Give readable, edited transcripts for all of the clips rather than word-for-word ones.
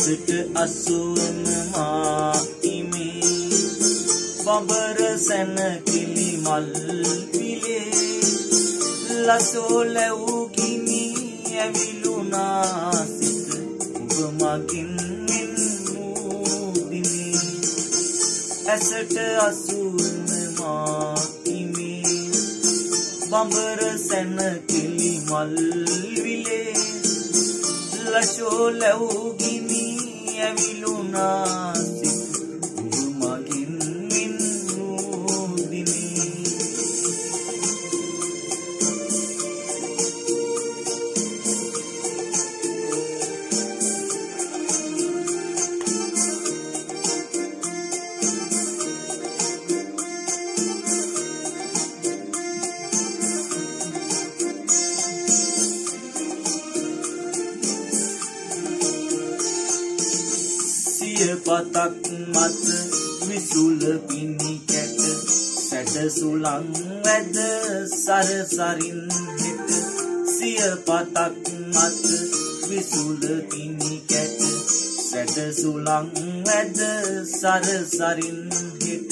ඇසට අසුවන මා ඉමේ බඹර සැන කිලි මල් පිලේ ලසෝ ලැබූ ගිනි ඇවිලුනා සිත ඔබ මගින් නින්මුදිනේ ඇසට අසුවන මා ඉමේ බඹර සැන කිලි මල් විලේ ලසෝ ලැබූ ගිනි ඇවිලුනා සිත ඔබ මගින් පතක් මත විසුල පිණි කැට සැට සුලං වැද සරසරින් හෙට සිය පතක් මත විසුල පිණි කැට සැට සුලං වැද සරසරින් හෙට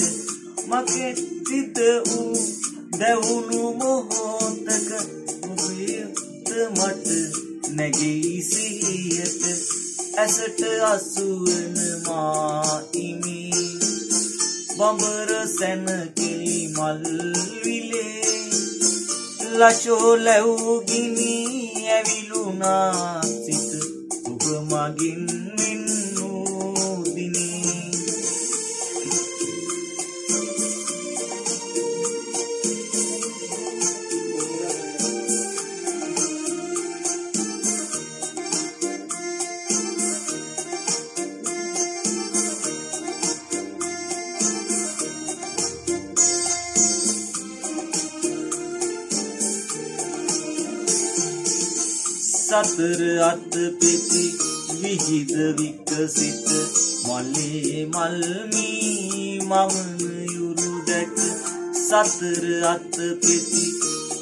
මගේ සිත වූ දැවුණු මොහොතක ඔබේ මට නැගී සිහියට ඇසට අසුවන මා ඉමේ බඹර සැන කිලි මල් විලේ ලසෝ ලැබූ ගිනි ඇවිලුනා සිත ඔබ මගින් නින්මුදිනේ සතර අත පෙති විහිද විකසිත මලේ මල්මී මමන යුරු දැක සතර අත පෙති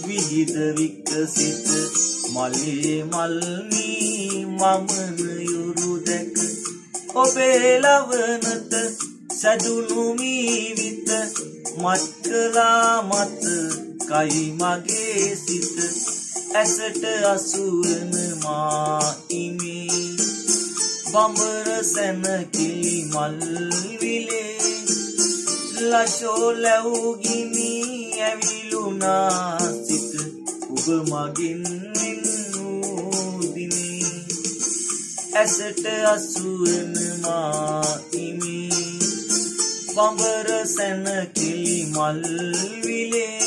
විහිද විකසිත මලේ මල්මී මමන යුරු දැක ඔබේ ලවනත සැදුණු මීවිත මත්කලා මත කයි මගේ සිත ඇසට අසුවන මා ඉමේ බඹර සැන කිලි මල් විලේ ලසෝ ලැබූ ගිනි ඇවිලුනා සිත ඔබ මගින් නින්මුදිනේ ඇසට අසුවන මා ඉමේ බඹර සැන කිලි මල් විලේ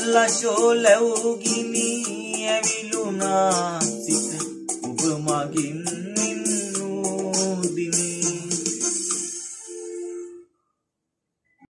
ලසෝ ලැබූ ගිනි ඇවිලුනා සිත ඔබ මගින්